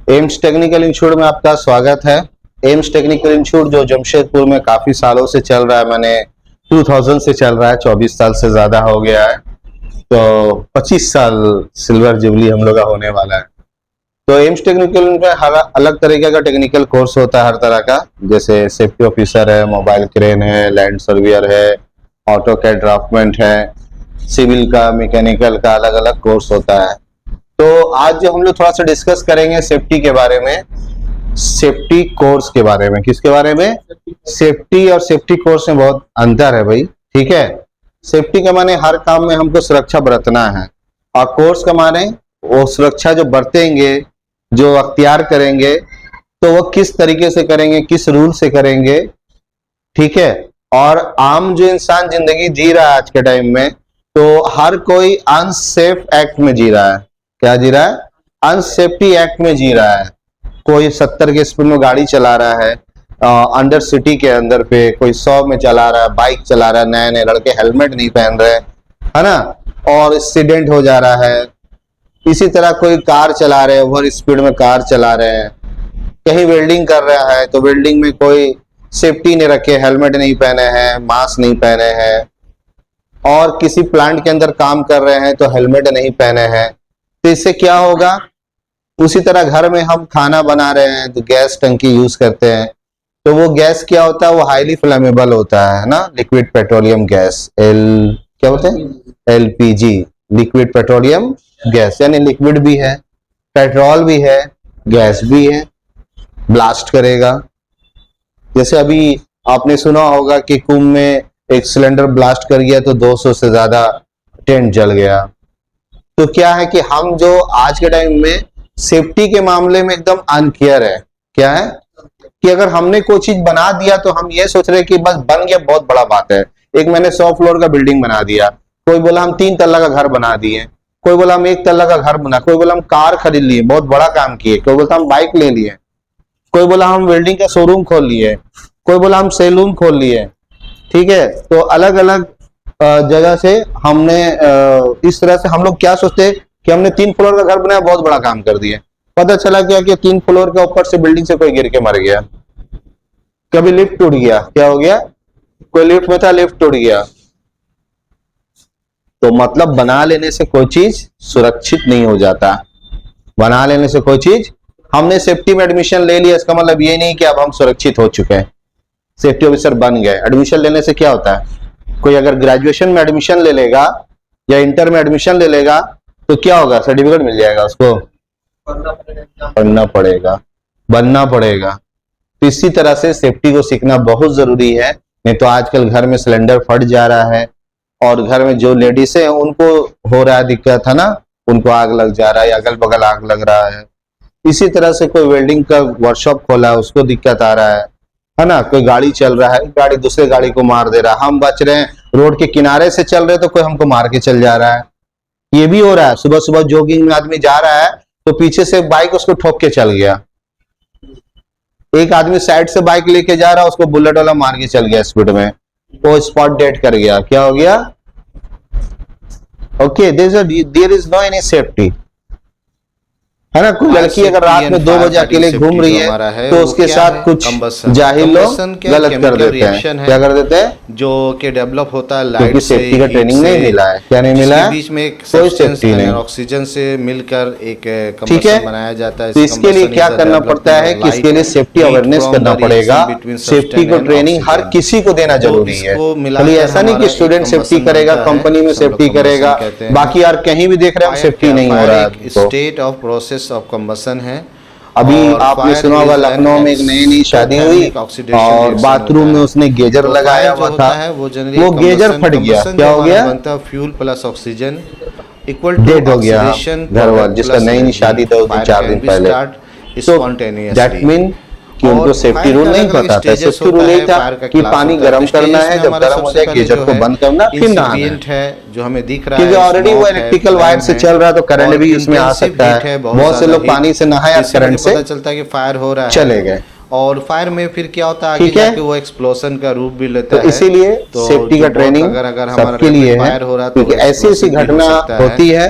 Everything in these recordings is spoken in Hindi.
एम्स टेक्निकल इंस्टीट्यूट में आपका स्वागत है। एम्स टेक्निकल इंस्टीट्यूट जो जमशेदपुर में काफी सालों से चल रहा है, मैंने 2000 से चल रहा है, 24 साल से ज्यादा हो गया है। तो 25 साल सिल्वर जुबली हम लोग का होने वाला है। तो एम्स टेक्निकल में हर अलग तरीके का टेक्निकल कोर्स होता है, हर तरह का, जैसे सेफ्टी ऑफिसर है, मोबाइल क्रेन है, लैंड सर्वियर है, ऑटो कैड ड्राफ्टमेंट है, सिविल का, मैकेनिकल का, अलग अलग कोर्स होता है। तो आज जो हम लोग थोड़ा सा डिस्कस करेंगे सेफ्टी के बारे में, सेफ्टी कोर्स के बारे में। किसके बारे में? सेफ्टी और सेफ्टी कोर्स में बहुत अंतर है भाई, ठीक है। सेफ्टी के माने हर काम में हमको सुरक्षा बरतना है, और कोर्स का माने वो सुरक्षा जो बरतेंगे, जो अख्तियार करेंगे, तो वो किस तरीके से करेंगे, किस रूल से करेंगे, ठीक है। और आम जो इंसान जिंदगी जी रहा है आज के टाइम में, तो हर कोई अनसेफ एक्ट में जी रहा है। क्या जी रहा है? अनसेफ्टी एक्ट में जी रहा है। कोई 70 के स्पीड में गाड़ी चला रहा है अंडर सिटी के अंदर पे, कोई 100 में चला रहा है, बाइक चला रहा है, नए नए लड़के हेलमेट नहीं पहन रहे, है ना, और एक्सीडेंट हो जा रहा है। इसी तरह कोई कार चला रहे, ओवर स्पीड में कार चला रहे हैं। कहीं वेल्डिंग कर रहा है तो वेल्डिंग में कोई सेफ्टी नहीं रखे, हेलमेट नहीं पहने हैं, मास्क नहीं पहने हैं, और किसी प्लांट के अंदर काम कर रहे हैं तो हेलमेट नहीं पहने हैं। तो इससे क्या होगा? उसी तरह घर में हम खाना बना रहे हैं तो गैस टंकी यूज करते हैं, तो वो गैस क्या होता है? वो हाईली फ्लेमेबल होता है ना, लिक्विड पेट्रोलियम गैस, क्या बोलते हैं? LPG, लिक्विड पेट्रोलियम गैस, यानी लिक्विड भी है, पेट्रोल भी है, गैस भी है, ब्लास्ट करेगा। जैसे अभी आपने सुना होगा कि कुंभ में एक सिलेंडर ब्लास्ट कर गया तो 200 से ज्यादा टेंट जल गया। तो क्या है कि हम जो आज के टाइम में सेफ्टी के मामले में एकदम अनकेयर है। क्या है कि अगर हमने कोई चीज बना दिया तो हम ये सोच रहे कि बस बन गया, बहुत बड़ा बात है। एक मैंने 100 फ्लोर का बिल्डिंग बना दिया, कोई बोला हम 3 तल्ला का घर बना दिए, कोई बोला हम 1 तल्ला का घर बना, कोई बोला हम कार खरीद लिए, बहुत बड़ा काम किए, कोई बोला हम बाइक ले लिए, कोई बोला हम वेल्डिंग का शोरूम खोल लिए, कोई बोला हम सैलून खोल लिए, ठीक है। तो अलग अलग जगह से हमने इस तरह से हम लोग क्या सोचते हैं कि हमने 3 फ्लोर का घर बनाया, बहुत बड़ा काम कर दिया। पता चला क्या कि 3 फ्लोर के ऊपर से बिल्डिंग से कोई गिर के मर गया, कभी लिफ्ट टूट गया, क्या हो गया? कोई लिफ्ट में था, लिफ्ट टूट गया। तो मतलब बना लेने से कोई चीज सुरक्षित नहीं हो जाता। बना लेने से कोई चीज, हमने सेफ्टी में एडमिशन ले लिया, इसका मतलब ये नहीं कि अब हम सुरक्षित हो चुके हैं, सेफ्टी ऑफिसर बन गए। एडमिशन लेने से क्या होता है? कोई अगर ग्रेजुएशन में एडमिशन ले लेगा या इंटर में एडमिशन ले लेगा तो क्या होगा? सर्टिफिकेट मिल जाएगा, उसको पढ़ना पड़ेगा, बनना पड़ेगा। तो इसी तरह से सेफ्टी को सीखना बहुत जरूरी है। नहीं तो आजकल घर में सिलेंडर फट जा रहा है, और घर में जो लेडीज है उनको हो रहा है दिक्कत, है ना, उनको आग लग जा रहा है, अगल बगल आग लग रहा है। इसी तरह से कोई वेल्डिंग का वर्कशॉप खोला है, उसको दिक्कत आ रहा है ना। कोई गाड़ी चल रहा है, गाड़ी दूसरे गाड़ी को मार दे रहा है, हम बच रहे हैं, रोड के किनारे से चल रहे हैं तो कोई हमको मार के चल जा रहा है। ये भी हो रहा है, सुबह सुबह जॉगिंग में आदमी जा रहा है तो पीछे से बाइक उसको ठोक के चल गया। एक आदमी साइड से बाइक लेके जा रहा है, उसको बुलेट वाला मार के चल गया स्पीड में, वो स्पॉट डेड कर गया। क्या हो गया? Okay, there is no any safety, है ना। कोई लड़की अगर रात में 2 बजे अकेले घूम रही है तो उसके साथ कुछ जाहिल लोग गलत कर देते हैं। क्या कर देते हैं? जो कि डेवलप होता है लाइट क्योंकि से, सेफ्टी का ट्रेनिंग नहीं मिला है। क्या नहीं मिला है? बीच में एक कोई सेफ्टी नहीं, ऑक्सीजन से मिलकर एक ठीक है। कंबसन बनाया जाता है। तो इसके लिए क्या करना पड़ता है कि इसके लिए सेफ्टी अवेयरनेस करना पड़ेगा। सेफ्टी को ट्रेनिंग हर किसी को देना जरूरी है। खाली ऐसा नहीं कि स्टूडेंट सेफ्टी करेगा, कंपनी में सेफ्टी करेगा, बाकी यार कहीं भी देख रहे हैं सेफ्टी नहीं हो रहा है। State of process of combustion है। अभी आपने सुना होगा लखनऊ में एक नई शादी हुई और बाथरूम में उसने गेजर लगाया हुआ था, वो गेजर फट गया। क्या हो गया? Fuel plus oxygen equal dead हो गया घर वाला, जिसका नई शादी था 4 दिन पहले। तो दैट मीन कि उनको सेफ्टी रूल नहीं पता था। सेफ्टी रूल यही था कि पानी गर्म करना है, जब गर्म हो जाए गीजर को बंद करना, फिर नहाना है। जो हमें दिख रहा है क्योंकि ऑलरेडी वो इलेक्ट्रिकल वायर से चल रहा है तो करंट भी इसमें आ सकता है। बहुत से लोग पानी से नहाया, करंट से पता चलता है कि फायर हो रहा है, चले गए। और फायर में फिर क्या होता है कि वो एक्सप्लोजन का रूप भी लेता है। इसीलिए सेफ्टी का ट्रेनिंग सबके लिए है, क्योंकि ऐसी ऐसी घटना होती है।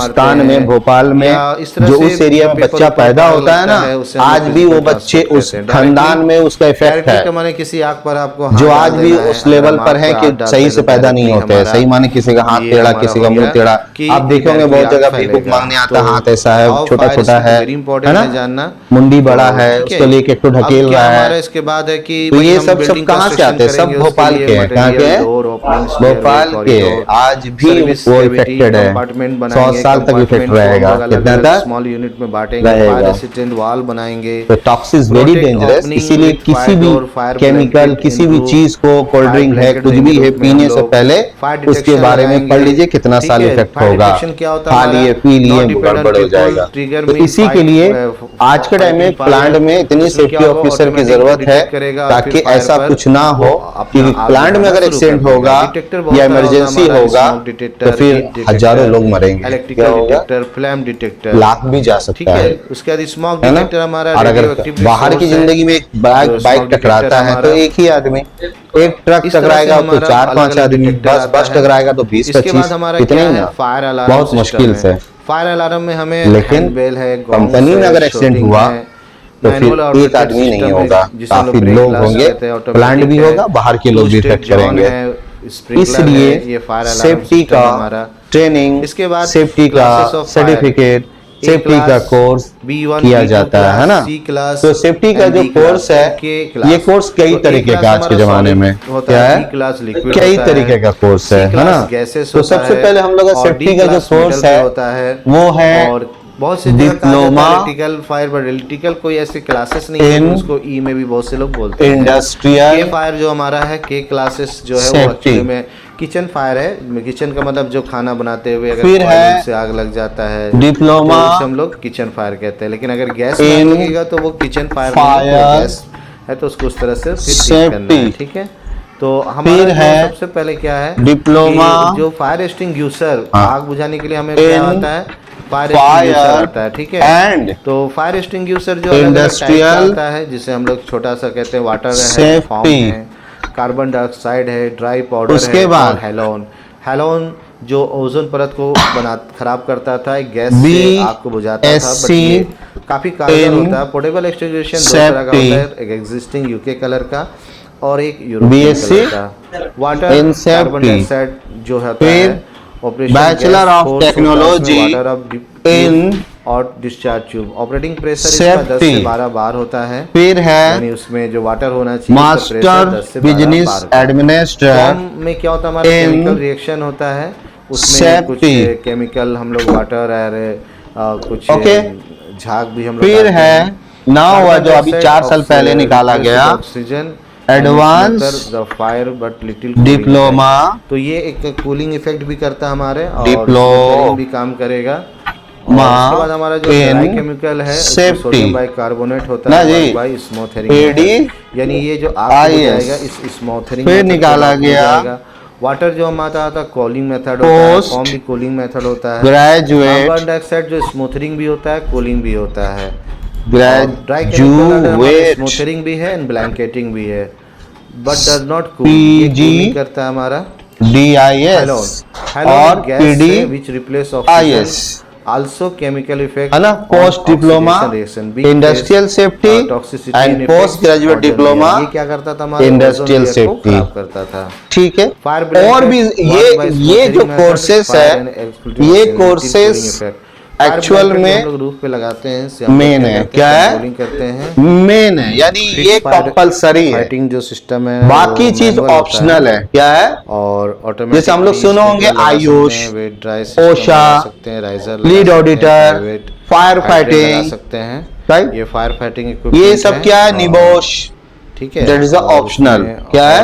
हिंदुस्तान में, भोपाल में, या इस तरह जो से उस एरिया में पेपर बच्चा ऊपर पैदा पड़ा होता है लगता है, ना, उससे हम आज लोग भी वो physical बच्चे transfer उस करते हैं। खानदान में उसका इफेक्ट डायरेक्टली है, के माने किसी आंख पर आपको जो हाथ आज डाल भी देना है, उस अगर लेवल हम पर आंख है पर कि हाथ डालते सही हैं से तो पैदा नहीं directly होते हैं। हमारा सही माने किसी का हाथ ये टेढ़ा, हमारा किसी हो का मुंह गया टेढ़ा। कि आप देखोगे directly बहुत आंख जगह भी भूख फैलेगा। मांगने आता तो हाथ ऐसा है, how छोटा far छोटा है वेरी इंपॉर्टेंट है जानना। मुंडी बड़ा तो है, ठीक उसको लेके एक तो अब ढकेल क्या रहा हमारा है। इसके बाद है कि तो भाई ये हम सब बिल्डिंग कहाँ से आते हैं? सब करेंगे, उसके भोपाल लिए के हैं। कहाँ के हैं? डोर ओपनिंग, भोपाल के। आज भी वो इफेक्टेड है, कंपार्टमेंट 100 बनाएंगे, साल तक इफेक्ट रहेगा। कितना तक स्मॉल यूनिट में बांटेंगे, रहेगा? फायर रेसिस्टेंट वॉल बनाएंगे। तो टॉक्सिस वेरी डेंजरस, इसीलिए किसी भी केमिकल, किसी भी चीज को, कोल्ड ड्रिंक है, कुछ भी है, पीने से पहले उसके बारे में पढ़ लीजिए कितना साल इफेक्ट होगा। खा लिए, पी लिए, गड़बड़ हो जाएगा। तो इसी के लिए आज के टाइम में प्लांट में इतनी सेफ्टी ऑफिसर की जरूरत है ताकि ऐसा कुछ ना हो कि प्लांट में अगर एक्सीडेंट होगा या इमरजेंसी होगा तो फिर हजारों लोग मरेंगे। क्या इलेक्ट्रिकल होगा? डिटेक्टर, फ्लैम डिटेक्टर, लाख भी जा ठीक सकता है। है, उसके बाद स्मोक है ना? डिटेक्टर हमारा और अगर radioactive बाहर की resource है। जिंदगी में एक तो बाइक smoke टकराता detector है तो हमारा एक ही आदमी, एक ट्रक इस तरह से टकराएगा तो हमारा 4-5 अलग-अलग आदमी, detector बस आता बस है। टकराएगा तो इसके 20-25, बाद हमारा इतने क्या ही है? ना, फायर अलार्म बहुत मुश्किल से। फायर अलार्म में हमें लेकिन हैंडबेल है, गॉन्ग्स कंपनी में है, अगर एक्सीडेंट शूटिंग हुआ है, तो मैनुअल फिर एक ऑटोमेटेड आदमी नहीं सिस्टम है, होगा, जिसे हम काफी ब्रेक लोग ग्लास होंगे, कहते हैं, प्लांट भी automatic है, होगा, बाहर के लोग भी two-state इफेक्ट जॉन करेंगे। है, स्प्रिंकलर इसलिए है, ये फायर अलार्म सेफ्टी सिस्टम का हमारा। ट्रेनिंग, इसके बाद सेफ्टी का classes of fire, certificate, A safety का class, कोर्स B1, किया B2 जाता है ना? C क्लास, तो सेफ्टी का and जो D कोर्स class, है, K class। ये कोर्स कई तो A तरीके class का आज के हमारा जमाने solid में होता क्या है, है, B class liquid कई होता तरीके का कोर्स C है ना? class gases तो होता सबसे है, पहले हम लोग का और सेफ्टी D का जो class कोर्स metal पे है होता है, वो है और बहुत से जगह कहा जाता डिप्लोमा है इलेक्ट्रिकल फायर, बट इलेक्ट्रिकल कोई ऐसे क्लासेस नहीं है, इन उसको ई में भी बहुत से लोग बोलते हैं। इंडस्ट्रियल के फायर जो हमारा है, के क्लासेस जो है वो सेफ्टी। एक्चुअली में किचन फायर है। किचन का मतलब जो खाना बनाते हुए अगर फिर है oil से आग लग जाता है डिप्लोमा तो उसे हम लोग किचन फायर कहते हैं। लेकिन अगर गैस में इन लगेगा तो वो किचन फायर फायर नहीं है, गैस है तो उसको उस तरह से फिर ठीक करना है, सेफ्टी। ठीक है। तो हमारा फिर जो है सबसे पहले क्या है डिप्लोमा, कि जो फायर एक्सटिंग्विशर, हाँ, आग बुझाने के लिए हमें क्या इन होता है, फायर एक्सटिंग्विशर आता है, ठीक है। एंड तो फायर एक्सटिंग्विशर जो अलग अलग टाइप का इंडस्ट्रियल आता है, जिसे हम लोग छोटा सा कहते हैं, वाटर है, सेफ्टी। फॉर्म है, कार्बन डाइऑक्साइड है, ड्राई पाउडर उसके है, बाद और हेलोन। हेलोन जो ओजोन परत को खराब करता था, एक गैस बी से आग को बुझाता था, बट ये काफी कारगर होता है। पोर्टेबल एक्सटिंग्विशन दो तरह का होता है, एक एग्जिस्टिंग यूके कलर का और एक यूरोपियन कलर का। वाटर इन कार्बन डाइऑक्साइड जो होता है, operation bachelor of technology in और डिस्चार्ज ट्यूब। ऑपरेटिंग प्रेशर इसका 10 से 12 बार होता है, फिर है यानी उसमें जो वाटर होना चाहिए मास्टर बिजनेस एडमिनिस्ट्रेटर में क्या होता है, हमारा केमिकल रिएक्शन होता है, उसमें कुछ केमिकल हम लोग वाटर और कुछ झाग भी हम लोग फिर है नाव हुआ जो अभी 4 साल पहले निकाला गया, oxygen advance fire but little diploma. तो ये एक कूलिंग इफेक्ट भी करता है हमारे, और डिप्लोमा भी काम करेगा। उसके बाद हमारा जो ड्राई केमिकल है, सोडियम बाइकार्बोनेट होता है, बाई स्मूथरिंग, यानी ये जो आग हो जाएगा इस स्मूथरिंग फिर निकाला गया। वाटर जो हमारा था कूलिंग मेथड होता है, फॉर्म भी कूलिंग मेथड होता है। ग्रेजुएट कार्बन डाइऑक्साइड जो स्मूथरिंग भी होता है, कूलिंग भी होता है। ग्रेजुएट स्मूथरिंग भी है एंड ब्लैंकेटिंग भी है, बट डज नॉट कूल, ये कूलिंग करता है हमारा DIS और PD which replace oxygen, also chemical effect है ना। Post diploma industrial safety and post graduate diploma ये क्या करता था, हमारा इंडस्ट्रियल सेफ्टी करता था, ठीक है। और भी ये जो कोर्सेस है, ये कोर्सेस एक्चुअल में रूफ पे लगाते हैं, मेन है, क्या है, कूलिंग करते हैं, मेन है, यानी ये कंपलसरी है, फाइटिंग जो सिस्टम है, बाकी चीज ऑप्शनल है, क्या है। और ऑटोमेटिक जैसे हम लोग सुने होंगे AYUSH, OSHA, lead auditor, fire fighting सकते हैं, राइट। ये फायर फाइटिंग ये सब क्या है, निबोश, ठीक है, दैट इज ऑप्शनल, क्या है,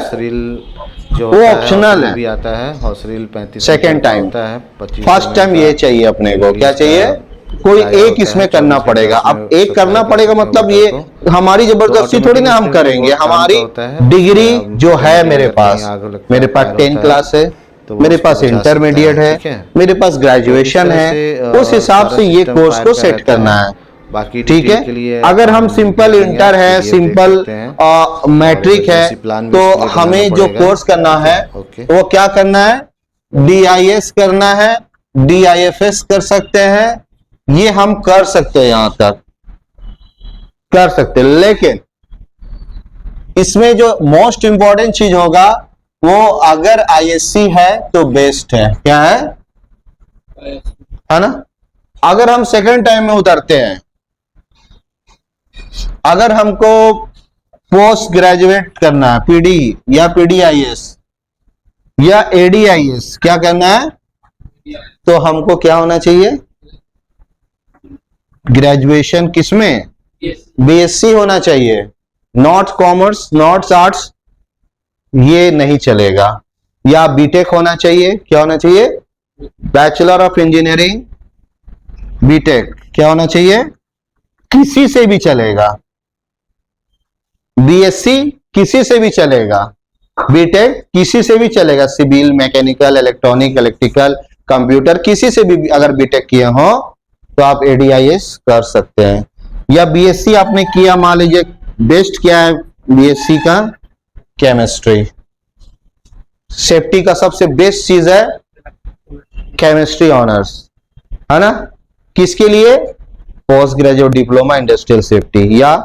जो वो ऑप्शनल है, भी आता है, हॉस्रिल 35 सेकेंड टाइम होता है, 25 फर्स्ट टाइम ये चाहिए अपने को, क्या चाहिए, कोई एक इसमें करना पड़ेगा। अब एक करना पड़ेगा मतलब ये हमारी जबरदस्ती थोड़ी ना हम करेंगे, हमारी डिग्री जो है मेरे पास 10 क्लास है, मेरे पास इंटरमीडिएट है, मेरे पास ग्रेजुएशन है, उस हिसाब से ये कोर्स को सेट करना है, बाकी ठीक है। अगर हम सिंपल इंटर है, सिंपल मैट्रिक है, तो हमें जो कोर्स करना है वो क्या करना है, DIS करना है, DIFS कर सकते हैं, ये हम कर सकते हैं, यहां तक कर सकते हैं। लेकिन इसमें जो मोस्ट इंपॉर्टेंट चीज होगा वो अगर ISC है तो बेस्ट है, क्या है ना। अगर हम सेकंड टाइम में उतरते हैं, अगर हमको पोस्ट ग्रेजुएट करना है, पीडी या पीडीआईएस या एडीआईएस, क्या करना है, तो हमको क्या होना चाहिए, ग्रेजुएशन किसमें, बीएससी होना चाहिए, नॉट कॉमर्स, नॉट आर्ट्स, ये नहीं चलेगा। या बीटेक होना चाहिए, क्या होना चाहिए, बैचलर ऑफ इंजीनियरिंग, बीटेक क्या होना चाहिए, किसी से भी चलेगा, बीएससी किसी से भी चलेगा, बीटेक किसी से भी चलेगा, civil, mechanical, electronic, electrical, computer, किसी से भी अगर बीटेक किए हो तो आप एडीआईएस कर सकते हैं। या बीएससी आपने किया, मान लीजिए बेस्ट क्या है बीएससी का, केमिस्ट्री, सेफ्टी का सबसे बेस्ट चीज है केमिस्ट्री ऑनर्स, है ना, किसके लिए, post graduate diploma industrial safety या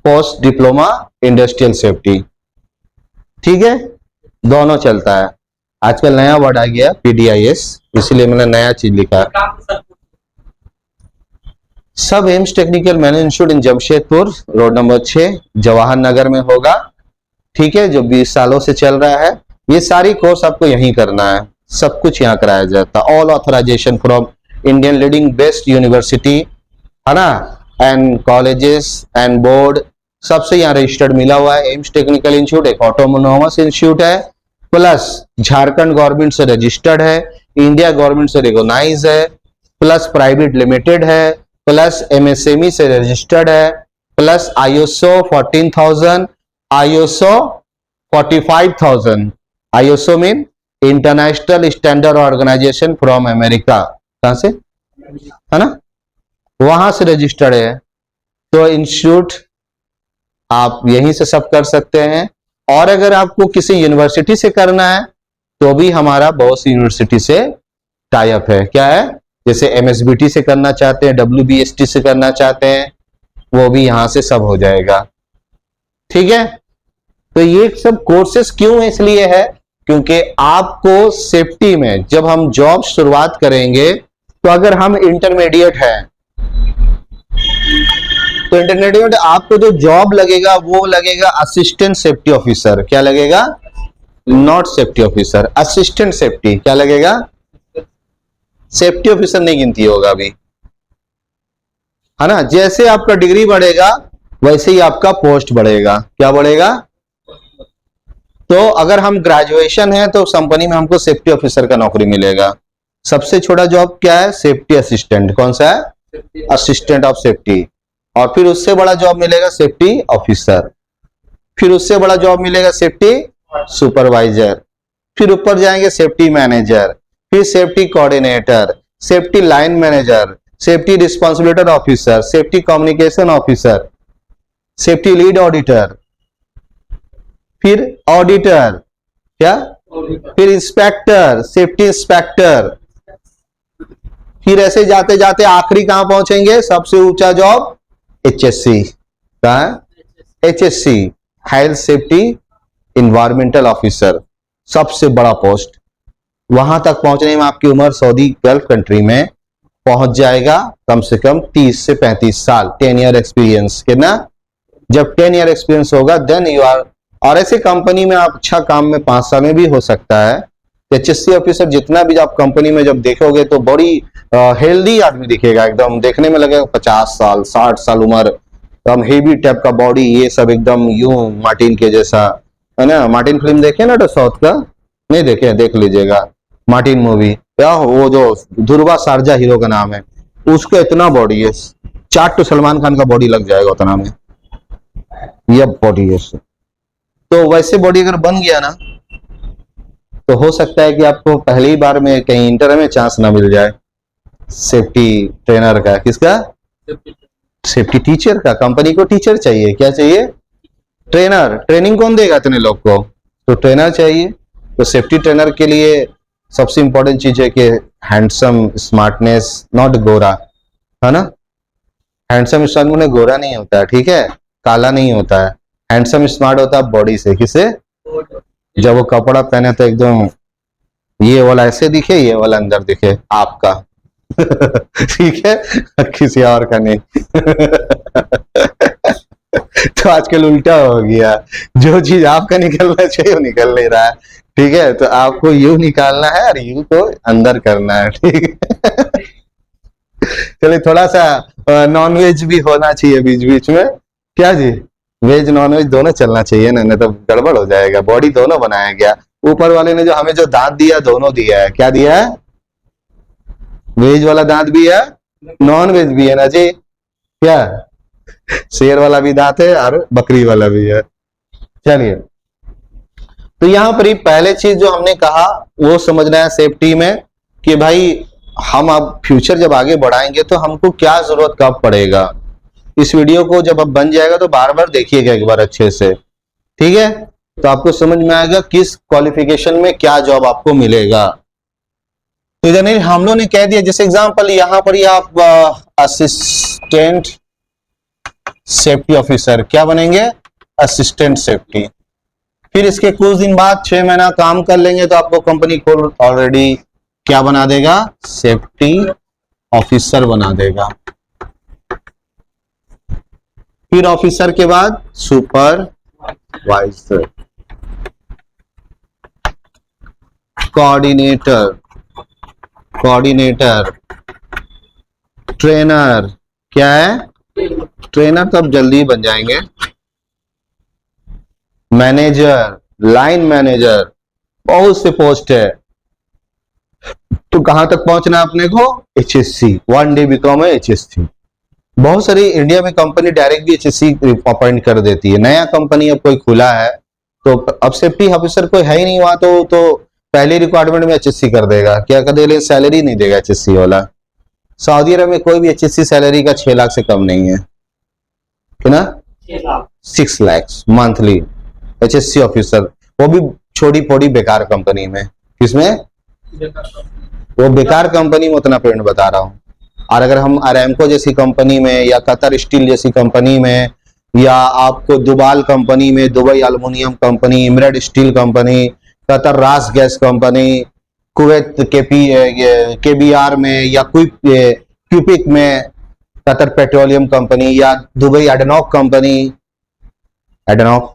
पोस्ट डिप्लोमा इंडस्ट्रियल सेफ्टी, ठीक है, दोनों चलता है। आजकल नया वर्ड आ गया पीडीआईएस, इसलिए मैंने नया चीज लिखा है। सब AIMS technical management institute in Jamshedpur, road number 6, Jawahar Nagar में होगा, ठीक है, जो 20 सालों से चल रहा है। ये सारी कोर्स आपको यहीं करना है, सब कुछ यहाँ कराया जाता है। All authorization from Indian leading best university, है ना, एंड कॉलेजेस एंड बोर्ड, सबसे यहाँ रजिस्टर्ड मिला हुआ है। एम्स टेक्निकल इंस्टीट्यूट एक ऑटोनोमस इंस्टीट्यूट है, प्लस झारखंड गवर्नमेंट से रजिस्टर्ड है, इंडिया गवर्नमेंट से रिकॉग्नाइज है, प्लस प्राइवेट लिमिटेड है, प्लस एमएसएमई से रजिस्टर्ड है, plus ISO 14000, ISO 45000, ISO mean international standard organization from America, कहां से, है ना, वहां से रजिस्टर्ड है। तो इंस्टीट्यूट आप यहीं से सब कर सकते हैं। और अगर आपको किसी यूनिवर्सिटी से करना है तो भी हमारा बहुत सी यूनिवर्सिटी से टाई अप है। क्या है, जैसे एमएसबीटी से करना चाहते हैं, डब्ल्यूबीएसटी से करना चाहते हैं, वो भी यहां से सब हो जाएगा, ठीक है। तो ये सब कोर्सेस क्यों इसलिए है, क्योंकि आपको सेफ्टी में जब हम जॉब शुरुआत करेंगे, तो अगर हम इंटरमीडिएट हैं तो इंटरमीडिएट आपको जो जॉब लगेगा वो लगेगा असिस्टेंट सेफ्टी ऑफिसर। क्या लगेगा, not safety officer, assistant safety, क्या लगेगा, सेफ्टी ऑफिसर नहीं गिनती होगा अभी, है ना। जैसे आपका डिग्री बढ़ेगा वैसे ही आपका पोस्ट बढ़ेगा। क्या बढ़ेगा, तो अगर हम ग्रेजुएशन है तो कंपनी में हमको सेफ्टी ऑफिसर का नौकरी मिलेगा। सबसे छोटा जॉब क्या है, सेफ्टी असिस्टेंट, कौन सा है, असिस्टेंट ऑफ सेफ्टी। और फिर उससे बड़ा जॉब मिलेगा सेफ्टी ऑफिसर, फिर उससे बड़ा जॉब मिलेगा सेफ्टी सुपरवाइजर, फिर ऊपर जाएंगे सेफ्टी मैनेजर, फिर safety coordinator, safety line manager, safety responsibility officer, safety communication officer, safety lead auditor, फिर ऑडिटर, क्या, फिर इंस्पेक्टर, सेफ्टी इंस्पेक्टर, फिर ऐसे जाते जाते आखिरी कहां पहुंचेंगे, सबसे ऊंचा जॉब एचएससी, कहां है, HSC, health safety environmental officer, सबसे बड़ा पोस्ट। वहां तक पहुंचने में आपकी उम्र सऊदी गल्फ कंट्री में पहुंच जाएगा कम से कम 30 से 35 साल, 10 ईयर एक्सपीरियंस, कितना, जब 10 ईयर एक्सपीरियंस होगा देन यू आर। और ऐसी कंपनी में आप अच्छा काम में 5 साल में भी हो सकता है। एचएससी ऑफिसर जितना भी आप कंपनी में जब देखोगे तो बड़ी हेल्दी आदमी दिखेगा, एकदम देखने में लगेगा 50 साल 60 साल उम्र, एकदम हेवी टाइप का बॉडी, ये सब एकदम यूं मार्टिन के जैसा, है ना। मार्टिन फिल्म देखे ना, तो साउथ का नहीं देखे, देख लीजिएगा मार्टिन मूवी, क्या वो जो ध्रुवा सारजा हीरो का नाम है, उसका इतना बॉडी है, 4 सलमान खान का बॉडी लग जाएगा उतना में, यह बॉडी है। तो वैसे बॉडी अगर बन गया ना तो हो सकता है कि आपको पहली बार में कहीं इंटर में चांस ना मिल जाए सेफ्टी ट्रेनर का। किसका, सेफ्टी टीचर का। कंपनी को टीचर चाहिए, क्या चाहिए, ट्रेनर। ट्रेनिंग कौन देगा इतने लोग को, तो ट्रेनर चाहिए। तो सेफ्टी ट्रेनर के लिए सबसे इंपॉर्टेंट चीज है कि हैंडसम, स्मार्टनेस, नॉट गोरा, है ना। हैंडसम स्मार्ट में गोरा नहीं होता है, ठीक है, काला नहीं होता है। हैंडसम स्मार्ट होता है बॉडी से, किसे, जब वो कपड़ा पहने तो एकदम ये वाला ऐसे दिखे, ये वाला अंदर दिखे आपका, ठीक है, किसी और का नहीं। तो आजकल उल्टा हो गया, जो चीज आपका निकलना चाहिए वो निकल नहीं रहा है। ठीक है, तो आपको यू निकालना है और यू को अंदर करना है। ठीक है, चलिए थोड़ा सा नॉन वेज भी होना चाहिए बीच बीच में, क्या जी, वेज नॉन वेज दोनों चलना चाहिए ना, नहीं तो गड़बड़ हो जाएगा। बॉडी दोनों बनाया गया, ऊपर वाले ने जो हमें जो दांत दिया दोनों दिया है। क्या दिया है? वेज वाला दांत भी है, नॉन वेज भी है ना जी। क्या, शेर वाला भी दांत है और बकरी वाला भी है। चलिए, तो यहां पर ही पहले चीज जो हमने कहा वो समझना है सेफ्टी में, कि भाई हम अब फ्यूचर जब आगे बढ़ाएंगे तो हमको क्या जरूरत कब पड़ेगा। इस वीडियो को जब अब बन जाएगा तो बार बार देखिएगा एक बार अच्छे से, ठीक है, तो आपको समझ में आएगा किस क्वालिफिकेशन में क्या जॉब आपको मिलेगा। तो इधर हम लोगों ने कह दिया, जैसे एग्जांपल यहां पर ही आप असिस्टेंट सेफ्टी ऑफिसर क्या बनेंगे? Assistant safety. फिर इसके कुछ दिन बाद 6 महीना काम कर लेंगे तो आपको कंपनी को ऑलरेडी क्या बना देगा? सेफ्टी ऑफिसर बना देगा। फिर ऑफिसर के बाद सुपरवाइजर, कोऑर्डिनेटर, ट्रेनर। क्या है? ट्रेनर तो अब जल्दी बन जाएंगे। मैनेजर, लाइन मैनेजर, बहुत से पोस्ट है। तो कहां तक पहुंचना है अपने को? HSC, वन डे बिकम है HSC। बहुत सारी इंडिया में कंपनी डायरेक्ट भी HSC अपॉइंट कर देती है। नया कंपनी अब कोई खुला है तो अब सेफ्टी ऑफिसर कोई है ही नहीं वहां, तो पहले रिक्वायरमेंट में HSC कर देगा। क्या कर देगा? सैलरी नहीं देगा HSC वाला। सऊदी अरब में कोई भी HSC सैलरी का 6 लाख से कम नहीं है, है ना? 6 लाख मंथली HSC ऑफिसर, वो भी छोटी पोटी बेकार कंपनी में। किसमें? वो बेकार कंपनी में उतना पेमेंट बता रहा हूँ। और अगर हम अरामको जैसी कंपनी में या कतर स्टील जैसी कंपनी में या आपको दुबाल कंपनी में, Dubai aluminium company, Emirate steel company, Qatar Ras gas company, Kuwait KBR में या क्यूपिक में, कतर पेट्रोलियम कंपनी या Dubai ADNOC company, ADNOC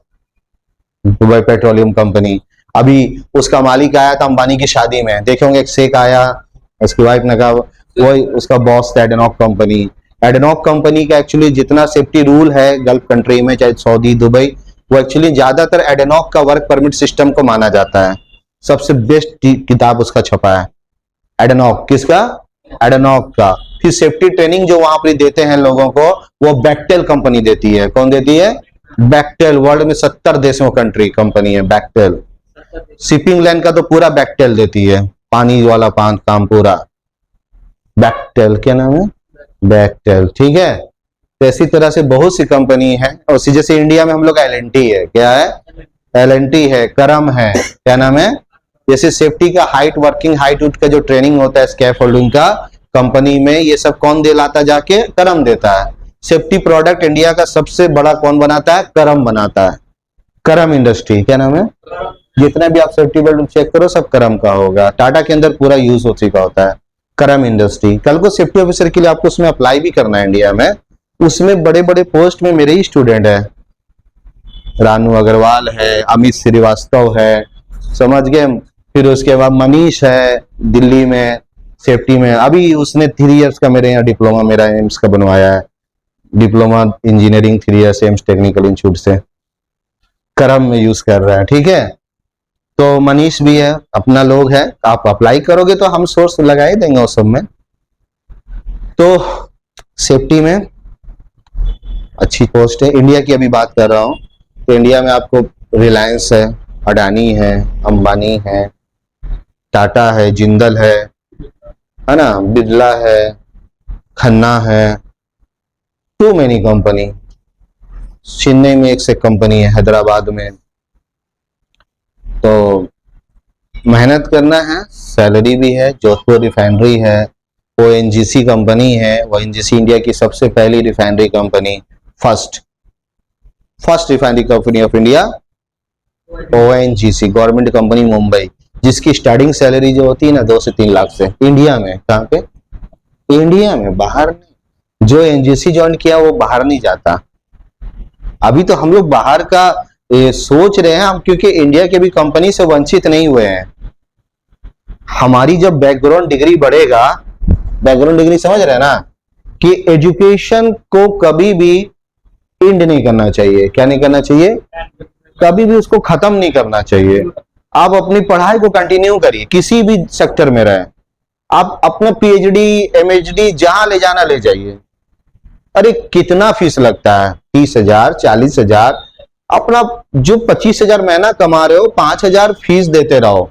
Dubai petroleum company. अभी उसका मालिक आया था अंबानी की शादी में, देखे होंगे, एक शेख आया, उसकी वाइफ ने कहा वही उसका बॉस था एडनॉक कंपनी। एडनॉक कंपनी का एक्चुअली जितना सेफ्टी रूल है गल्फ कंट्री में, चाहे सऊदी, दुबई, वो एक्चुअली ज्यादातर एडनॉक का वर्क परमिट सिस्टम को माना जाता है। सबसे बेस्ट किताब उसका छपा है एडनॉक। किसका? एडनॉक का। फिर सेफ्टी ट्रेनिंग जो वहां पर देते हैं लोगों को, वो बैक्टेल कंपनी देती है। कौन देती है? बैक्टेल। वर्ल्ड में 70 देशों कंट्री कंपनी है बैक्टेल। शिपिंग लाइन का तो पूरा बैक्टेल देती है, पानी वाला काम पूरा बैक्टेल। क्या नाम है? बैक्टेल। ठीक है, तो इसी तरह से बहुत सी कंपनी है। और जैसे इंडिया में हम लोग L&T है। क्या है? L&T है, करम है। क्या नाम है? जैसे सेफ्टी का हाइट, वर्किंग हाइट का जो ट्रेनिंग होता है स्कैफ होल्डिंग का, कंपनी में ये सब कौन दिलाता? जाके करम देता है। सेफ्टी प्रोडक्ट इंडिया का सबसे बड़ा कौन बनाता है? करम बनाता है। करम इंडस्ट्री। क्या नाम है? जितना भी आप सेफ्टी बेल्ट चेक करो सब करम का होगा। टाटा के अंदर पूरा यूज हो चुका होता है करम इंडस्ट्री। कल को सेफ्टी ऑफिसर के लिए आपको उसमें अप्लाई भी करना है इंडिया में। उसमें बड़े बड़े पोस्ट में मेरे ही स्टूडेंट है, रानू अग्रवाल है, अमित श्रीवास्तव है, समझ गए। फिर उसके बाद मनीष है दिल्ली में सेफ्टी में। अभी उसने 3 इयर्स का मेरे यहाँ डिप्लोमा, मेरा एम्स का बनवाया है diploma engineering 3 years AIIMS technical institute से, करम में यूज कर रहा है। ठीक है, तो मनीष भी है, अपना लोग है। आप अप्लाई करोगे तो हम सोर्स लगा ही देंगे उस सब में। तो सेफ्टी में अच्छी पोस्ट है। इंडिया की अभी बात कर रहा हूं तो इंडिया में आपको रिलायंस है, अडानी है, अंबानी है, टाटा है, जिंदल है ना, बिरला है, खन्ना है, टू मेनी कंपनी। चेन्नई में एक से कंपनी है, हैदराबाद में। तो मेहनत करना है, सैलरी भी है। जोधपुर रिफाइनरी है, ONGC कंपनी है। ONGC इंडिया की सबसे पहली refinery company, first refinery company of India, ONGC government company Mumbai, जिसकी स्टार्टिंग सैलरी जो होती है ना 2 से 3 लाख से इंडिया में। कहाँ पे? इंडिया में, बाहर नहीं। जो एनजीसी ज्वाइन किया वो बाहर नहीं जाता। अभी तो हम लोग बाहर का सोच रहे हैं हम, क्योंकि इंडिया के भी कंपनी से वंचित नहीं हुए हैं। हमारी जब बैकग्राउंड डिग्री बढ़ेगा, बैकग्राउंड डिग्री समझ रहे हैं ना, कि एजुकेशन को कभी भी एंड नहीं करना चाहिए। क्या नहीं करना चाहिए? कभी भी उसको खत्म नहीं करना चाहिए। आप अपनी पढ़ाई को कंटिन्यू करिए, किसी भी सेक्टर में रहे। आप अपना पीएचडी, एमएचडी जहां ले जाना ले जाइए। अरे कितना फीस लगता है? 30,000, 40,000। अपना जो 25,000 महीना कमा रहे हो, 5,000 फीस देते रहो।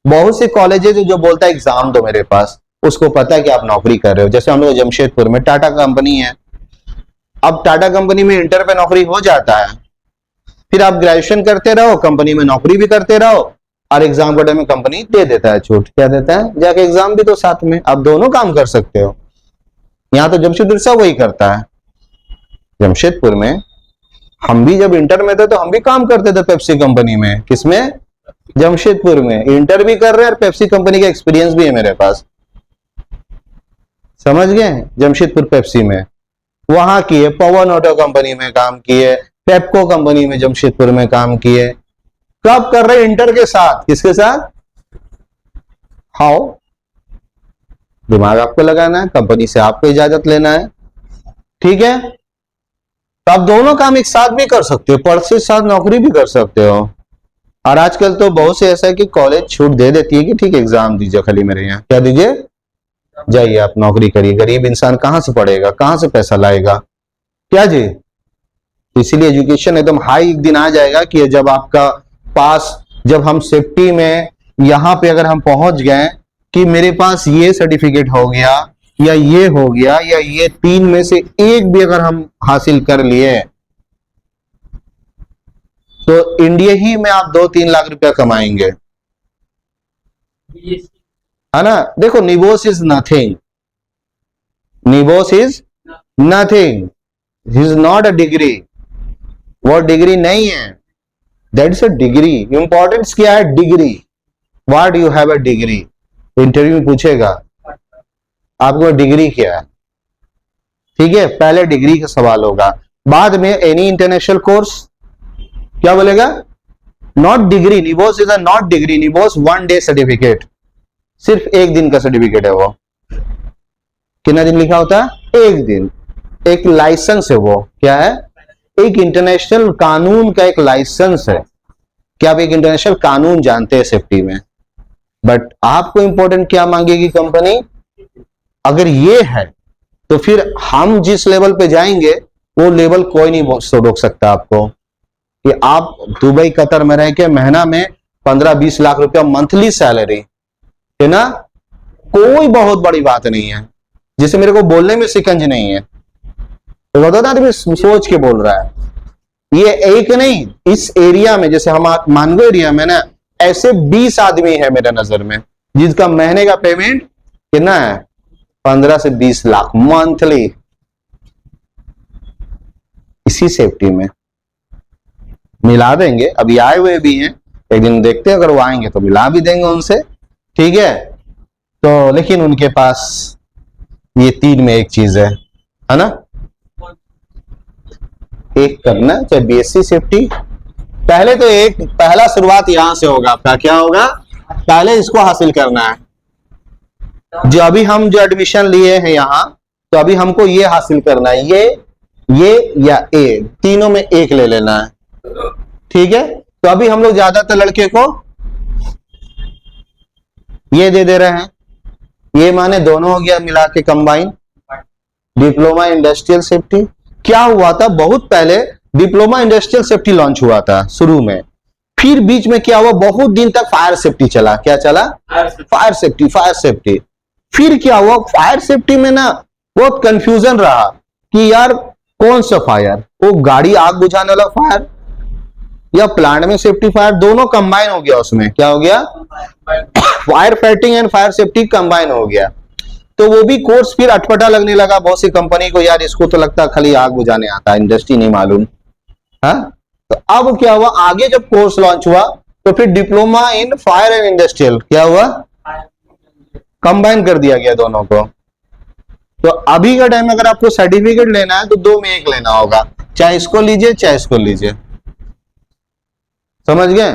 बहुत से कॉलेजेस जो बोलता है एग्जाम दो मेरे पास, उसको पता है कि आप नौकरी कर रहे हो। जैसे हम लोग जमशेदपुर में टाटा कंपनी है, अब टाटा कंपनी में इंटर पे नौकरी हो जाता है, फिर आप ग्रेजुएशन करते रहो, कंपनी में नौकरी भी करते रहो, और एग्जाम के टाइम में कंपनी दे देता है छूट। क्या देता है? जाके एग्जाम भी तो साथ में, आप दोनों काम कर सकते हो। यहाँ तो जमशेदपुर सब वही करता है। जमशेदपुर में हम भी जब इंटर में थे तो हम भी काम करते थे पेप्सी कंपनी में। किसमें? जमशेदपुर में। इंटर भी कर रहे हैं और पेप्सी कंपनी का एक्सपीरियंस भी है मेरे पास। समझ गए? जमशेदपुर पेप्सी में वहां किए, पवन ऑटो कंपनी में काम किए, पेप्को कंपनी में जमशेदपुर में काम किए। कब कर रहे? इंटर के साथ। किसके साथ? हाउ? दिमाग आपको लगाना है, कंपनी से आपको इजाजत लेना है। ठीक है? तो आप दोनों काम एक साथ भी कर सकते हो, पढ़ से साथ नौकरी भी कर सकते हो। और आजकल तो बहुत से ऐसा है कि कॉलेज छूट दे देती है कि ठीक एग्जाम दीजिए खाली मेरे यहाँ। क्या दीजिए? जाइए आप नौकरी करिए। गरीब इंसान कहां से पढ़ेगा, कहां से पैसा लाएगा? क्या जी? इसीलिए एजुकेशन एकदम हाई एक दिन आ जाएगा कि जब आपका पास, जब हम सेफ्टी में यहां पे अगर हम पहुंच गए कि मेरे पास ये सर्टिफिकेट हो गया या ये हो गया या ये 3 में से एक भी अगर हम हासिल कर लिए, तो इंडिया ही में आप 2-3 लाख रुपया कमाएंगे, है ना? देखो, निबोस is nothing, निबोस is nothing, is not a degree. वो डिग्री नहीं है, दैट्स अ डिग्री। इंपॉर्टेंस क्या है? Degree. What you have a degree? Interview में पूछेगा आपको डिग्री क्या है। ठीक है? पहले डिग्री का सवाल होगा, बाद में एनी इंटरनेशनल कोर्स। क्या बोलेगा? Not degree. निबोस is a not degree. निबोस 1 day certificate, सिर्फ 1 दिन का सर्टिफिकेट है वो। कितना दिन लिखा होता है? 1 दिन। एक लाइसेंस है वो। क्या है? एक इंटरनेशनल कानून का एक लाइसेंस है। क्या आप एक इंटरनेशनल कानून जानते हैं सेफ्टी में? बट आपको इंपॉर्टेंट क्या मांगेगी कंपनी? अगर ये है तो फिर हम जिस लेवल पे जाएंगे वो लेवल कोई नहीं रोक सकता आपको। कि आप दुबई कतर में रह के महीना में 15-20 लाख रुपया मंथली सैलरी है ना, कोई बहुत बड़ी बात नहीं है। जिसे मेरे को बोलने में शिकंज नहीं है, तो बता आदमी सोच के बोल रहा है। ये एक नहीं, इस एरिया में जैसे हम मानगो एरिया में ना, ऐसे 20 आदमी है मेरे नजर में जिसका महीने का पेमेंट कितना है? 15 से 20 लाख मंथली, इसी सेफ्टी में। मिला देंगे, अभी आए हुए भी हैं, एक दिन देखते हैं, अगर वो आएंगे तो मिला भी देंगे उनसे। ठीक है? तो लेकिन उनके पास ये 3 में एक चीज है ना, एक करना चाहे बीएससी सेफ्टी। पहले तो एक पहला शुरुआत यहां से होगा आपका। क्या होगा? पहले इसको हासिल करना है। जो अभी हम जो एडमिशन लिए हैं यहां, तो अभी हमको ये हासिल करना है, ये या ए, तीनों में एक ले लेना है। ठीक है? तो अभी हम लोग ज्यादातर लड़के को ये दे रहे हैं। ये माने दोनों हो गया मिला के कंबाइन। Diploma industrial safety. क्या हुआ था, बहुत पहले डिप्लोमा इंडस्ट्रियल सेफ्टी लॉन्च हुआ था शुरू में, फिर बीच में क्या हुआ, बहुत दिन तक फायर सेफ्टी चला। क्या चला? Fire safety, fire safety. फिर क्या हुआ, फायर सेफ्टी में ना बहुत कंफ्यूजन रहा कि यार कौन सा फायर, वो गाड़ी आग बुझाने वाला फायर या प्लांट में सेफ्टी फायर, दोनों कंबाइन हो गया उसमें। क्या हो गया? Fire fighting and fire safety combine हो गया। तो वो भी कोर्स फिर अटपटा लगने लगा बहुत सी कंपनी को, यार इसको तो लगता है खाली आग बुझाने आता है, इंडस्ट्री नहीं मालूम। हाँ, तो अब क्या हुआ, आगे जब कोर्स लॉन्च हुआ तो फिर diploma in fire and industrial क्या हुआ, कंबाइन कर दिया गया दोनों को। तो अभी का टाइम अगर आपको सर्टिफिकेट लेना है तो दो में एक लेना होगा, चाहे इसको लीजिए चाहे इसको लीजिए, समझ गए।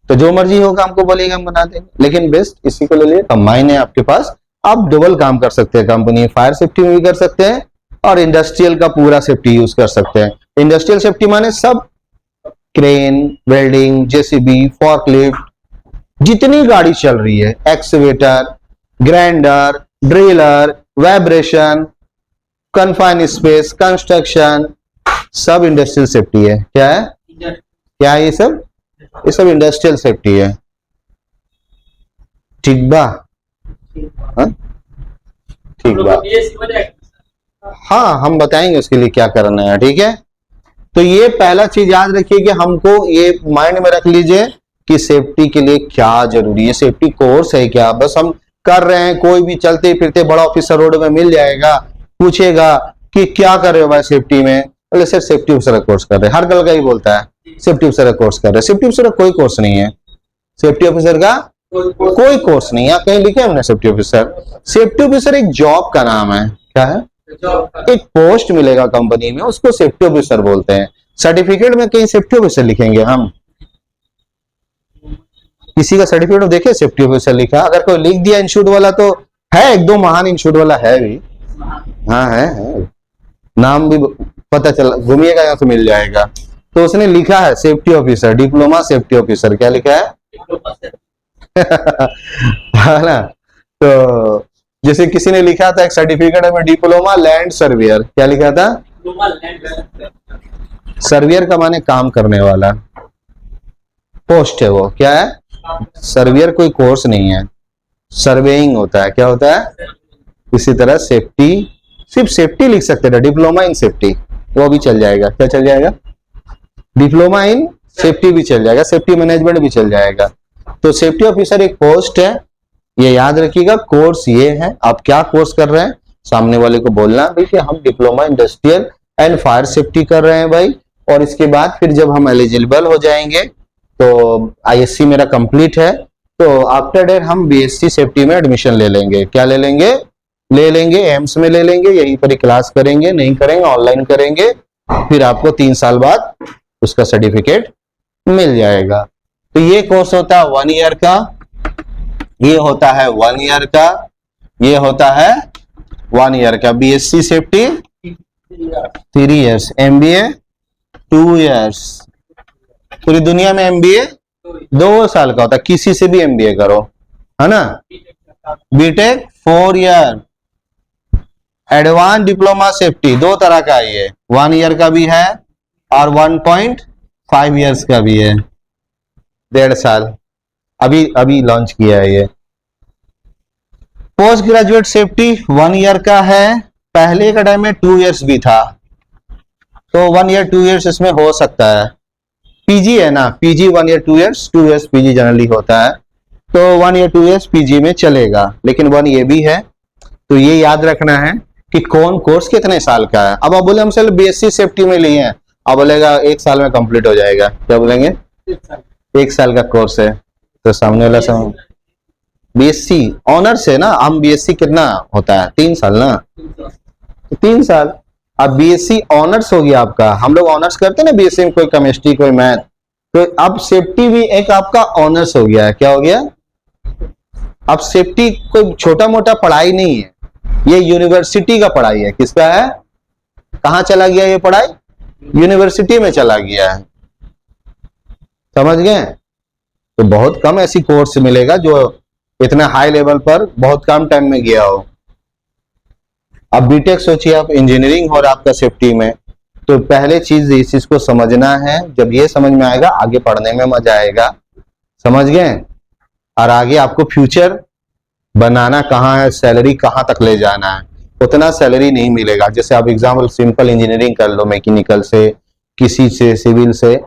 तो जो मर्जी होगा हमको बोलेगा हम बना देंगे, लेकिन बेस्ट इसी को ले लिए, कंबाइन है आपके पास, आप डबल काम कर सकते हैं। कंपनी फायर सेफ्टी में भी कर सकते हैं और इंडस्ट्रियल का पूरा सेफ्टी यूज कर सकते हैं। इंडस्ट्रियल सेफ्टी माने सब क्रेन, वेल्डिंग, जेसीबी, फॉर्कलिफ्ट, जितनी गाड़ी चल रही है, excavator, grinder, driller, vibration, confine space, construction, सब इंडस्ट्रियल सेफ्टी है। क्या है, क्या है ये सब? ये सब इंडस्ट्रियल सेफ्टी है। ठीक बा? हाँ? ठीक बा। हाँ, हम बताएंगे उसके लिए क्या करना है, ठीक है। तो ये पहला चीज याद रखिए कि हमको ये माइंड में रख लीजिए कि सेफ्टी के लिए क्या जरूरी है। सेफ्टी कोर्स है क्या, बस हम कर रहे हैं, कोई भी चलते फिरते बड़ा ऑफिसर रोड में मिल जाएगा, पूछेगा कि क्या कर रहे हो भाई सेफ्टी में, बोले सर सेफ्टी ऑफिसर का कोर्स कर रहे हैं। हर गल का ही बोलता है सेफ्टी ऑफिसर का कोर्स कर रहे हैं। सेफ्टी ऑफिसर का कोई कोर्स नहीं है, सेफ्टी ऑफिसर का कोई कोर्स नहीं है। कहीं लिखे हमने सेफ्टी ऑफिसर? सेफ्टी ऑफिसर एक जॉब का नाम है। क्या है? एक पोस्ट मिलेगा कंपनी में, उसको सेफ्टी ऑफिसर बोलते हैं। सर्टिफिकेट में कहीं सेफ्टी ऑफिसर लिखेंगे हम? किसी का सर्टिफिकेट देखे सेफ्टी ऑफिसर लिखा? अगर कोई लिख दिया इंस्टीट्यूट वाला तो है, एक दो महान इंस्टीट्यूट वाला है भी, हाँ है, नाम भी पता चला, घूमिएगा यहाँ से मिल जाएगा। तो उसने लिखा है safety officer, diploma safety officer. क्या लिखा है? है ना। तो जैसे किसी ने लिखा था एक सर्टिफिकेट में, डिप्लोमा लैंड सर्वेयर। क्या लिखा था? सर्वेयर का माने काम करने वाला, पोस्ट है वो। क्या है? सर्वेयर कोई कोर्स नहीं है, सर्वेइंग होता है। क्या होता है? इसी तरह सेफ्टी, सिर्फ सेफ्टी लिख सकते थे, डिप्लोमा इन सेफ्टी, वो भी चल जाएगा। क्या चल जाएगा? डिप्लोमा इन सेफ्टी भी चल जाएगा, सेफ्टी मैनेजमेंट भी चल जाएगा। तो सेफ्टी ऑफिसर एक पोस्ट है, ये याद रखिएगा। कोर्स ये है, आप क्या कोर्स कर रहे हैं, सामने वाले को बोलना भाई कि हम diploma industrial and fire safety कर रहे हैं भाई। और इसके बाद फिर जब हम एलिजिबल हो जाएंगे तो आईएससी मेरा कंप्लीट है, तो आफ्टर डेट हम बीएससी सेफ्टी में एडमिशन ले लेंगे। क्या ले लेंगे? ले लेंगे, एम्स में ले लेंगे, यहीं पर ही क्लास करेंगे, नहीं करेंगे ऑनलाइन करेंगे, फिर आपको 3 साल बाद उसका सर्टिफिकेट मिल जाएगा। तो ये कोर्स होता है 1 ईयर का, ये होता है 1 ईयर का, ये होता है 1 ईयर का। BSc safety 3 years, MBA 2 years. पूरी दुनिया में एमबीए 2 साल का होता है, किसी से भी एमबीए करो, है ना। B Tech 4 year. Advance diploma safety 2 तरह का है, ये 1 ईयर का भी है और 1.5 इयर्स का भी है, 1.5 साल। अभी लॉन्च किया है ये। पोस्ट ग्रेजुएट सेफ्टी 1 ईयर का है, पहले का टाइम में 2 इयर्स भी था, तो 1 ईयर 2 इयर्स इसमें हो सकता है। पीजी है ना, PG 1 year 2 years, 2 years PG generally होता है, तो 1 ईयर 2 इयर्स पीजी में चलेगा, लेकिन 1 ये भी है। तो ये याद रखना है कि कौन कोर्स कितने साल का है। अब आप बोले हम सिर्फ बीएससी सेफ्टी में लिए हैं, आप बोलेगा 1 साल में कंप्लीट हो जाएगा। क्या बोलेंगे? 1 साल का कोर्स है, तो सामने वाला सब बीएससी ऑनर्स है ना। हम बीएससी कितना होता है? 3 साल ना, 3 साल। अब बीएससी ऑनर्स हो गया आपका। हम लोग ऑनर्स करते हैं ना बीएससी में, कोई केमिस्ट्री कोई मैथ, तो अब सेफ्टी भी एक आपका ऑनर्स हो गया है। क्या हो गया? अब सेफ्टी कोई छोटा मोटा पढ़ाई नहीं है, ये यूनिवर्सिटी का पढ़ाई है। किसका है? कहां चला गया ये पढ़ाई? यूनिवर्सिटी में चला गया है, समझ गए। तो बहुत कम ऐसी कोर्स मिलेगा जो इतना हाई लेवल पर बहुत कम टाइम में गया हो। अब बीटेक सोचिए आप, इंजीनियरिंग हो रहा आपका सेफ्टी में, तो पहले चीज इस चीज को समझना है। जब ये समझ में आएगा आगे पढ़ने में मजा आएगा, समझ गए। और आगे आपको फ्यूचर बनाना कहाँ है, सैलरी कहाँ तक ले जाना है, उतना सैलरी नहीं मिलेगा। जैसे आप एग्जाम्पल सिंपल इंजीनियरिंग कर लो, मैकेनिकल से, किसी से, सिविल से,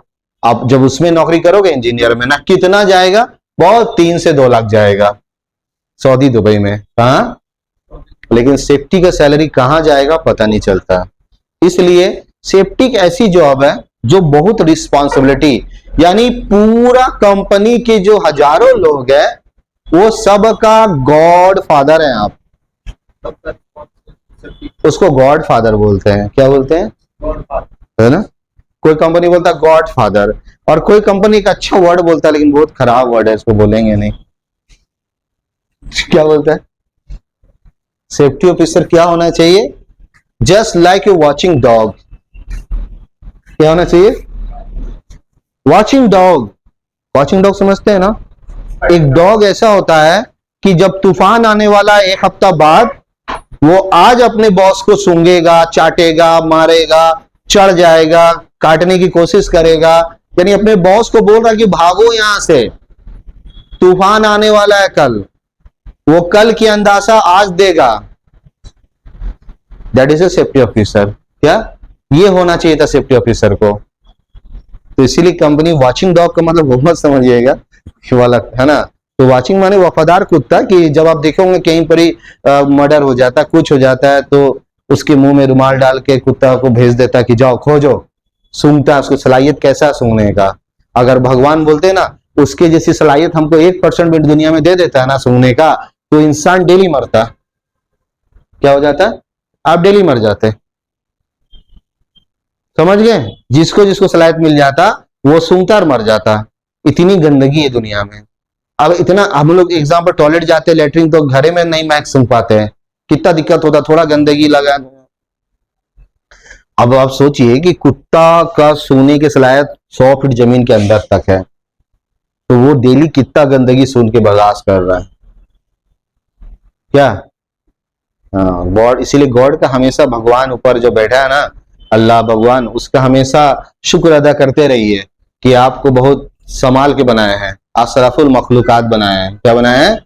आप जब उसमें नौकरी करोगे इंजीनियर में ना, कितना जाएगा? बहुत 3 से 2 लाख जाएगा सऊदी दुबई में, कहाँ। लेकिन सेफ्टी का सैलरी कहाँ जाएगा पता नहीं चलता। इसलिए सेफ्टी एक ऐसी जॉब है जो बहुत रिस्पॉन्सिबिलिटी, यानी पूरा कंपनी के जो हजारों लोग हैं वो सबका गॉड फादर हैं आप। उसको गॉड फादर बोलते हैं। क्या बोलते हैं? है ना। कोई कंपनी बोलता है गॉड फादर, और कोई कंपनी एक अच्छा वर्ड बोलता है लेकिन बहुत खराब वर्ड है, इसको बोलेंगे नहीं। क्या बोलता है? सेफ्टी ऑफिसर क्या होना चाहिए? Just like you watching dog. क्या होना चाहिए? Watching dog. वॉचिंग डॉग समझते हैं ना? एक डॉग ऐसा होता है कि जब तूफान आने वाला है 1 हफ्ता बाद, वो आज अपने बॉस को सूंघेगा, चाटेगा, मारेगा, चढ़ जाएगा, काटने की कोशिश करेगा, यानी अपने बॉस को बोल रहा कि भागो यहां से, तूफान आने वाला है कल। वो कल की अंदाजा आज देगा। That is a safety officer. क्या ये होना चाहिए था सेफ्टी ऑफिसर को? तो इसीलिए कंपनी वॉचिंग डॉग का मतलब वो मत समझिएगा वाला, है ना। तो वॉचिंग माने वफादार कुत्ता, कि जब आप देखोगे कहीं पर ही मर्डर हो जाता है, कुछ हो जाता है, तो उसके मुंह में रुमाल डाल के कुत्ता को भेज देता है कि जाओ खोजो। सूंघता है, उसको सलाहियत कैसा है सूंघने का। अगर भगवान बोलते ना उसके जैसी सलाहियत हमको 1% भी दुनिया में दे देता है ना सूंघने का, तो इंसान डेली मरता। क्या हो जाता है? आप डेली मर जाते। समझ गए? जिसको जिसको सलाहियत मिल जाता वो सूंघता और मर जाता। इतनी गंदगी है दुनिया में। अब इतना, हम लोग एग्जाम्पल टॉयलेट जाते हैं, लेटरिन, तो घरे में नहीं मैक्स सूंघ पाते हैं, कितना दिक्कत होता, थोड़ा गंदगी लगा। अब आप सोचिए कि कुत्ता का सूंघने की सलाहियत 100 फीट जमीन के अंदर तक है, तो वो डेली कितना गंदगी सूंघ के बर्दाश्त कर रहा है। क्या? हाँ, गॉड। इसीलिए गॉड का हमेशा, भगवान ऊपर जो बैठा है ना, अल्लाह भगवान, उसका हमेशा शुक्र अदा करते रहिए कि आपको बहुत संभाल के बनाया है, अशरफुल मखलूकात बनाया है। क्या बनाया है?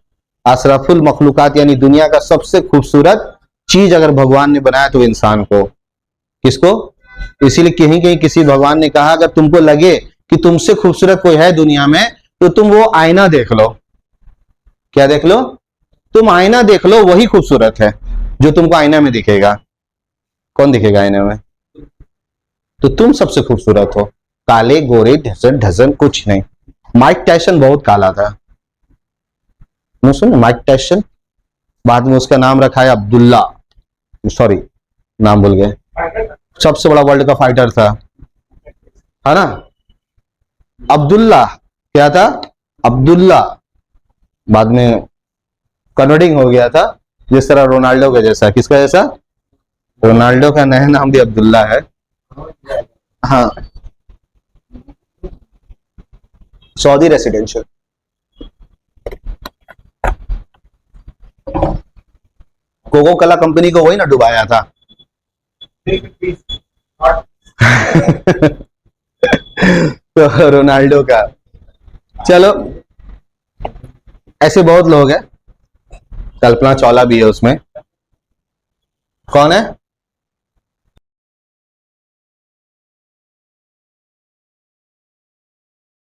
अशरफुल मखलूकात, यानी दुनिया का सबसे खूबसूरत चीज अगर भगवान ने बनाया तो इंसान को। किसको? इसीलिए कहीं कहीं किसी भगवान ने कहा अगर तुमको लगे कि तुमसे खूबसूरत कोई है दुनिया में, तो तुम वो आईना देख लो। क्या देख लो? तुम आईना देख लो, वही खूबसूरत है जो तुमको आईना में दिखेगा। कौन दिखेगा आईना में? तो तुम सबसे खूबसूरत हो। काले गोरे ढसन ढसन कुछ नहीं। माइक टायसन बहुत काला था, सुन, माइक टायसन, बाद में उसका नाम रखा है अब्दुल्ला, सॉरी नाम भूल गए, सबसे बड़ा वर्ल्ड का फाइटर था, है ना, अब्दुल्ला। क्या था? अब्दुल्ला। बाद में कन्वर्टिंग हो गया था, जिस तरह रोनाल्डो का जैसा। किसका जैसा? रोनाल्डो का नया नाम भी अब्दुल्ला है। हाँ, Saudi residential. Coca Cola company को वही ना डुबाया था। तो रोनाल्डो का। चलो, ऐसे बहुत लोग हैं। कल्पना चावला भी है उसमें। कौन है?